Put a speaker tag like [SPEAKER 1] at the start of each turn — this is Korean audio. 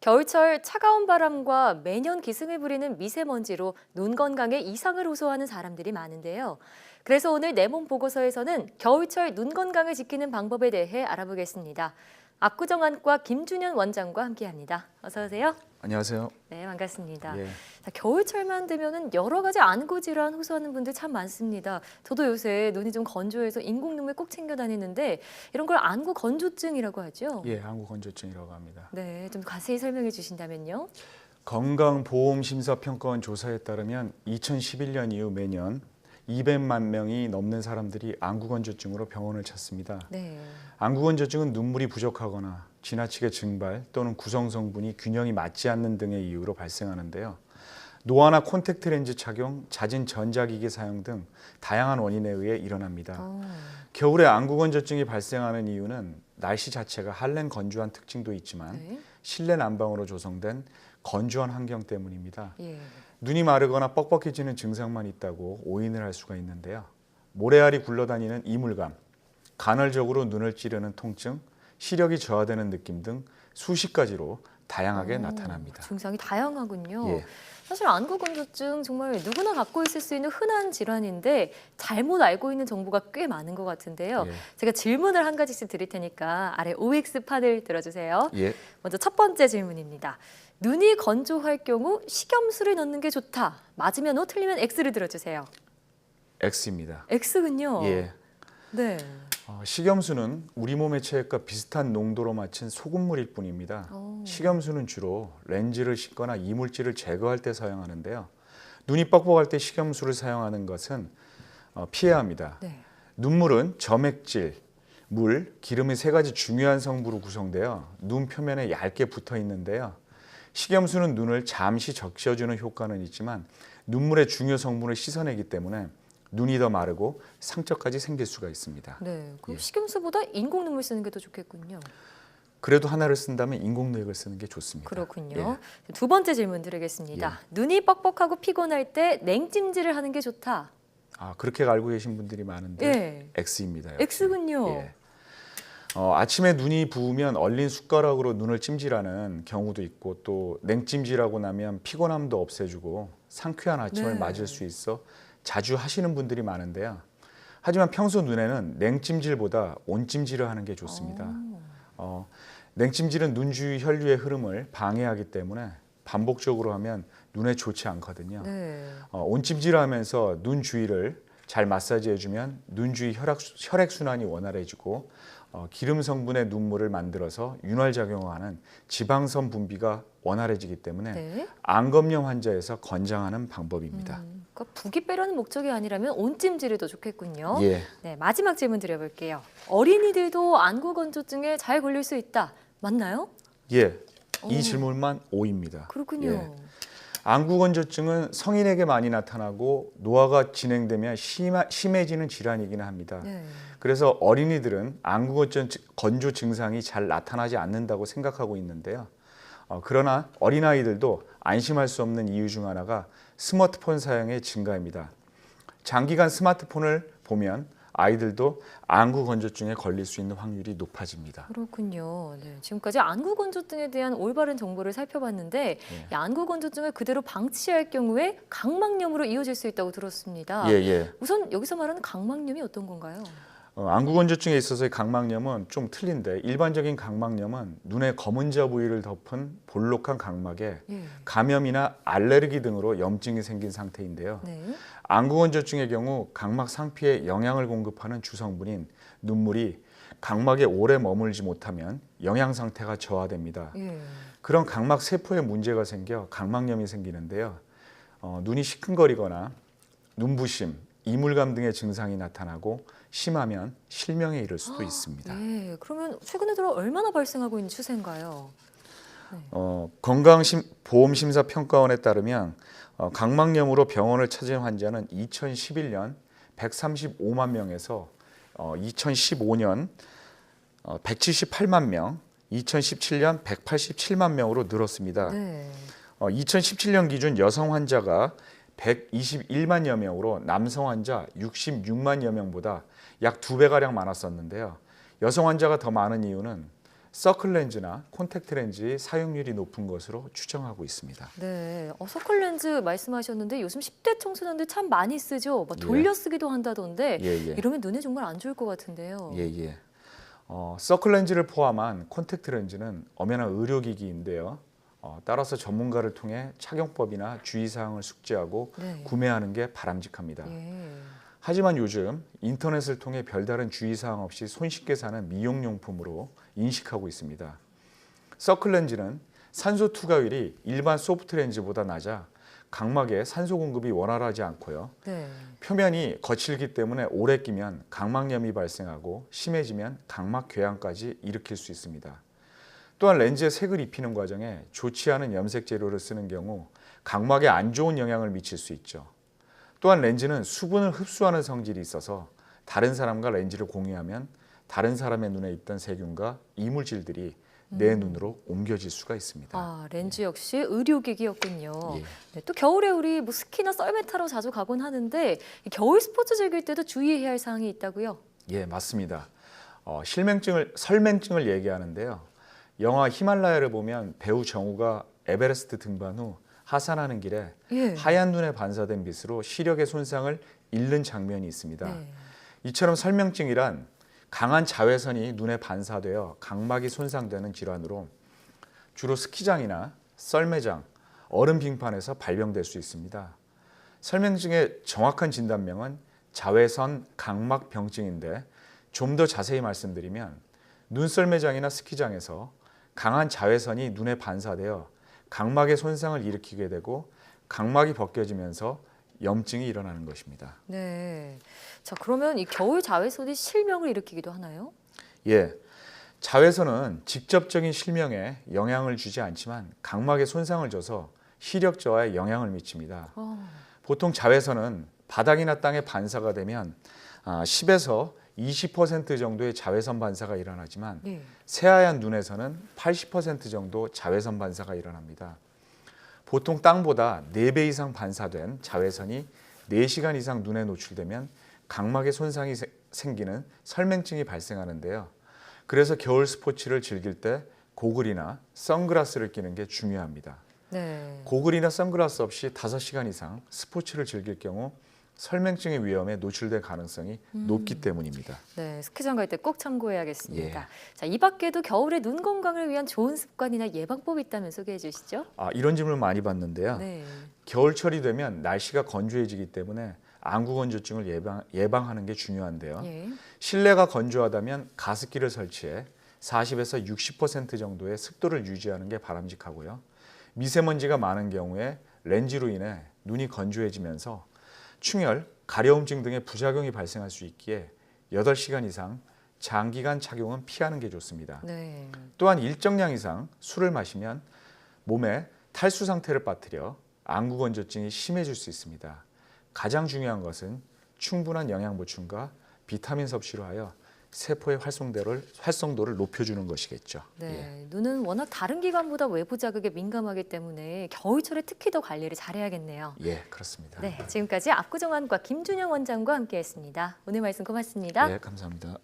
[SPEAKER 1] 겨울철 차가운 바람과 매년 기승을 부리는 미세먼지로 눈 건강에 이상을 호소하는 사람들이 많은데요. 그래서 오늘 내 몸 보고서에서는 겨울철 눈 건강을 지키는 방법에 대해 알아보겠습니다. 압구정안과 김준현 원장과 함께합니다. 어서 오세요.
[SPEAKER 2] 안녕하세요.
[SPEAKER 1] 네, 반갑습니다.
[SPEAKER 2] 예.
[SPEAKER 1] 자, 겨울철만 되면은 여러 가지 안구 질환 호소하는 분들 참 많습니다. 저도 요새 눈이 좀 건조해서 인공 눈물 꼭 챙겨 다니는데 이런 걸 안구 건조증이라고 하죠?
[SPEAKER 2] 예, 안구 건조증이라고 합니다.
[SPEAKER 1] 네, 좀 자세히 설명해 주신다면요.
[SPEAKER 2] 건강보험심사평가원 조사에 따르면 2011년 이후 매년 200만 명이 넘는 사람들이 안구 건조증으로 병원을 찾습니다.
[SPEAKER 1] 네.
[SPEAKER 2] 안구 건조증은 눈물이 부족하거나 지나치게 증발 또는 구성 성분이 균형이 맞지 않는 등의 이유로 발생하는데요. 노화나 콘택트 렌즈 착용, 잦은 전자기기 사용 등 다양한 원인에 의해 일어납니다. 겨울에 안구 건조증이 발생하는 이유는 날씨 자체가 한랭 건조한 특징도 있지만
[SPEAKER 1] 네.
[SPEAKER 2] 실내 난방으로 조성된 건조한 환경 때문입니다.
[SPEAKER 1] 예.
[SPEAKER 2] 눈이 마르거나 뻑뻑해지는 증상만 있다고 오인을 할 수가 있는데요. 모래알이 굴러다니는 이물감, 간헐적으로 눈을 찌르는 통증, 시력이 저하되는 느낌 등 수십 가지로 다양하게 나타납니다.
[SPEAKER 1] 증상이 다양하군요.
[SPEAKER 2] 예.
[SPEAKER 1] 사실 안구 건조증 정말 누구나 갖고 있을 수 있는 흔한 질환인데 잘못 알고 있는 정보가 꽤 많은 것 같은데요.
[SPEAKER 2] 예.
[SPEAKER 1] 제가 질문을 한 가지씩 드릴 테니까 아래 OX판을 들어주세요.
[SPEAKER 2] 예.
[SPEAKER 1] 먼저 첫 번째 질문입니다. 눈이 건조할 경우 식염수를 넣는 게 좋다. 맞으면 O, 틀리면 X를 들어주세요.
[SPEAKER 2] X입니다.
[SPEAKER 1] X군요.
[SPEAKER 2] 예.
[SPEAKER 1] 네.
[SPEAKER 2] 식염수는 우리 몸의 체액과 비슷한 농도로 맞춘 소금물일 뿐입니다. 식염수는 주로 렌즈를 씻거나 이물질을 제거할 때 사용하는데요. 눈이 뻑뻑할 때 식염수를 사용하는 것은 피해야 합니다.
[SPEAKER 1] 네.
[SPEAKER 2] 눈물은 점액질, 물, 기름의 세 가지 중요한 성분으로 구성되어 눈 표면에 얇게 붙어 있는데요. 식염수는 눈을 잠시 적셔주는 효과는 있지만 눈물의 중요 성분을 씻어내기 때문에 눈이 더 마르고 상처까지 생길 수가 있습니다.
[SPEAKER 1] 네. 그럼
[SPEAKER 2] 예.
[SPEAKER 1] 식염수보다 인공 눈물 쓰는 게 더 좋겠군요.
[SPEAKER 2] 그래도 하나를 쓴다면 인공노액을 쓰는 게 좋습니다.
[SPEAKER 1] 그렇군요.
[SPEAKER 2] 예.
[SPEAKER 1] 두 번째 질문 드리겠습니다. 눈이 뻑뻑하고 피곤할 때 냉찜질을 하는 게 좋다.
[SPEAKER 2] 그렇게 알고 계신 분들이 많은데
[SPEAKER 1] 예.
[SPEAKER 2] X입니다. 역시.
[SPEAKER 1] X군요.
[SPEAKER 2] 예. 아침에 눈이 부으면 얼린 숟가락으로 눈을 찜질하는 경우도 있고 또 냉찜질하고 나면 피곤함도 없애주고 상쾌한 아침을
[SPEAKER 1] 네.
[SPEAKER 2] 맞을 수 있어 자주 하시는 분들이 많은데요. 하지만 평소 눈에는 냉찜질보다 온찜질을 하는 게 좋습니다. 냉찜질은 눈 주위 혈류의 흐름을 방해하기 때문에 반복적으로 하면 눈에 좋지 않거든요.
[SPEAKER 1] 네.
[SPEAKER 2] 온찜질을 하면서 눈 주위를 잘 마사지해주면 눈 주위 혈액순환이 원활해지고 기름 성분의 눈물을 만들어서 윤활작용하는 지방선 분비가 원활해지기 때문에
[SPEAKER 1] 네.
[SPEAKER 2] 안검염 환자에서 권장하는 방법입니다.
[SPEAKER 1] 그러니까 부기 빼려는 목적이 아니라면 온찜질이 더 좋겠군요.
[SPEAKER 2] 예.
[SPEAKER 1] 네, 마지막 질문 드려볼게요. 어린이들도 안구 건조증에 잘 걸릴 수 있다. 맞나요?
[SPEAKER 2] 예. 이 질문만 O입니다.
[SPEAKER 1] 그렇군요.
[SPEAKER 2] 예. 안구 건조증은 성인에게 많이 나타나고 노화가 진행되면 심해지는 질환이기는 합니다.
[SPEAKER 1] 네.
[SPEAKER 2] 그래서 어린이들은 안구 건조 증상이 잘 나타나지 않는다고 생각하고 있는데요. 그러나 어린아이들도 안심할 수 없는 이유 중 하나가 스마트폰 사용의 증가입니다. 장기간 스마트폰을 보면 아이들도 안구 건조증에 걸릴 수 있는 확률이 높아집니다.
[SPEAKER 1] 그렇군요. 네, 지금까지 안구 건조증에 대한 올바른 정보를 살펴봤는데 이 안구 건조증을 그대로 방치할 경우에 각막염으로 이어질 수 있다고 들었습니다.
[SPEAKER 2] 예.
[SPEAKER 1] 우선 여기서 말하는 각막염이 어떤 건가요?
[SPEAKER 2] 안구 건조증에 있어서의 각막염은 좀 틀린데 일반적인 각막염은 눈의 검은자 부위를 덮은 볼록한 각막에
[SPEAKER 1] 예.
[SPEAKER 2] 감염이나 알레르기 등으로 염증이 생긴 상태인데요.
[SPEAKER 1] 네.
[SPEAKER 2] 안구 건조증의 경우 각막 상피에 영양을 공급하는 주성분인 눈물이 각막에 오래 머물지 못하면 영양 상태가 저하됩니다.
[SPEAKER 1] 예.
[SPEAKER 2] 그런 각막 세포에 문제가 생겨 각막염이 생기는데요. 눈이 시큰거리거나 눈부심, 이물감 등의 증상이 나타나고 심하면 실명에 이를 수도 있습니다.
[SPEAKER 1] 네. 그러면 최근에 들어 얼마나 발생하고 있는 추세인가요?
[SPEAKER 2] 건강보험심사평가원에 따르면 각막염으로 병원을 찾은 환자는 2011년 135만 명에서 2015년 178만 명, 2017년 187만 명으로 늘었습니다.
[SPEAKER 1] 네.
[SPEAKER 2] 2017년 기준 여성 환자가 121만여 명으로 남성 환자 66만여 명보다 약 2배가량 많았었는데요. 여성 환자가 더 많은 이유는 서클 렌즈나 콘택트 렌즈의 사용률이 높은 것으로 추정하고 있습니다.
[SPEAKER 1] 네, 서클 렌즈 말씀하셨는데 요즘 10대 청소년들 참 많이 쓰죠. 막
[SPEAKER 2] 예.
[SPEAKER 1] 돌려쓰기도 한다던데
[SPEAKER 2] 예, 예.
[SPEAKER 1] 이러면 눈에 정말 안 좋을 것 같은데요.
[SPEAKER 2] 예, 예. 서클 렌즈를 포함한 콘택트 렌즈는 엄연한 의료기기인데요. 따라서 전문가를 통해 착용법이나 주의사항을 숙지하고
[SPEAKER 1] 네.
[SPEAKER 2] 구매하는 게 바람직합니다.
[SPEAKER 1] 예.
[SPEAKER 2] 하지만 요즘 인터넷을 통해 별다른 주의사항 없이 손쉽게 사는 미용용품으로 인식하고 있습니다. 서클 렌즈는 산소 투과율이 일반 소프트 렌즈보다 낮아 각막에 산소 공급이 원활하지 않고요.
[SPEAKER 1] 네.
[SPEAKER 2] 표면이 거칠기 때문에 오래 끼면 각막염이 발생하고 심해지면 각막 궤양까지 일으킬 수 있습니다. 또한 렌즈에 색을 입히는 과정에 좋지 않은 염색 재료를 쓰는 경우 각막에 안 좋은 영향을 미칠 수 있죠. 또한 렌즈는 수분을 흡수하는 성질이 있어서 다른 사람과 렌즈를 공유하면 다른 사람의 눈에 있던 세균과 이물질들이 내 눈으로 옮겨질 수가 있습니다.
[SPEAKER 1] 아, 렌즈 역시 의료기기였군요.
[SPEAKER 2] 예.
[SPEAKER 1] 네, 또 겨울에 우리 뭐 스키나 썰매 타러 자주 가곤 하는데 이 겨울 스포츠 즐길 때도 주의해야 할 사항이 있다고요?
[SPEAKER 2] 예, 맞습니다. 설맹증을 얘기하는데요. 영화 히말라야를 보면 배우 정우가 에베레스트 등반 후 하산하는 길에
[SPEAKER 1] 예.
[SPEAKER 2] 하얀 눈에 반사된 빛으로 시력의 손상을 잃는 장면이 있습니다.
[SPEAKER 1] 네.
[SPEAKER 2] 이처럼 설명증이란 강한 자외선이 눈에 반사되어 각막이 손상되는 질환으로 주로 스키장이나 썰매장, 얼음 빙판에서 발병될 수 있습니다. 설명증의 정확한 진단명은 자외선 각막 병증인데 좀 더 자세히 말씀드리면 눈썰매장이나 스키장에서 강한 자외선이 눈에 반사되어 각막의 손상을 일으키게 되고 각막이 벗겨지면서 염증이 일어나는 것입니다.
[SPEAKER 1] 네. 자, 그러면 이 겨울 자외선이 실명을 일으키기도 하나요?
[SPEAKER 2] 예, 자외선은 직접적인 실명에 영향을 주지 않지만 각막에 손상을 줘서 시력 저하에 영향을 미칩니다. 보통 자외선은 바닥이나 땅에 반사가 되면 10에서 20% 정도의 자외선 반사가 일어나지만
[SPEAKER 1] 네.
[SPEAKER 2] 새하얀 눈에서는 80% 정도 자외선 반사가 일어납니다. 보통 땅보다 4배 이상 반사된 자외선이 4시간 이상 눈에 노출되면 각막에 손상이 생기는 설맹증이 발생하는데요. 그래서 겨울 스포츠를 즐길 때 고글이나 선글라스를 끼는 게 중요합니다.
[SPEAKER 1] 네.
[SPEAKER 2] 고글이나 선글라스 없이 5시간 이상 스포츠를 즐길 경우 설맹증의 위험에 노출될 가능성이 높기 때문입니다.
[SPEAKER 1] 네, 스키장 갈 때 꼭 참고해야겠습니다.
[SPEAKER 2] 예.
[SPEAKER 1] 자, 이 밖에도 겨울에 눈 건강을 위한 좋은 습관이나 예방법이 있다면 소개해 주시죠.
[SPEAKER 2] 이런 질문 많이 받는데요.
[SPEAKER 1] 네.
[SPEAKER 2] 겨울철이 되면 날씨가 건조해지기 때문에 안구건조증을 예방하는 게 중요한데요.
[SPEAKER 1] 예.
[SPEAKER 2] 실내가 건조하다면 가습기를 설치해 40에서 60% 정도의 습도를 유지하는 게 바람직하고요. 미세먼지가 많은 경우에 렌즈로 인해 눈이 건조해지면서 충혈, 가려움증 등의 부작용이 발생할 수 있기에 8시간 이상 장기간 착용은 피하는 게 좋습니다.
[SPEAKER 1] 네.
[SPEAKER 2] 또한 일정량 이상 술을 마시면 몸에 탈수 상태를 빠뜨려 안구 건조증이 심해질 수 있습니다. 가장 중요한 것은 충분한 영양 보충과 비타민 섭취로 하여 세포의 활성도를 높여주는 것이겠죠.
[SPEAKER 1] 네, 눈은 워낙 다른 기관보다 외부 자극에 민감하기 때문에 겨울철에 특히 더 관리를 잘해야겠네요.
[SPEAKER 2] 예, 그렇습니다.
[SPEAKER 1] 네, 지금까지 압구정환과 김준영 원장과 함께했습니다. 오늘 말씀 고맙습니다.
[SPEAKER 2] 예, 감사합니다.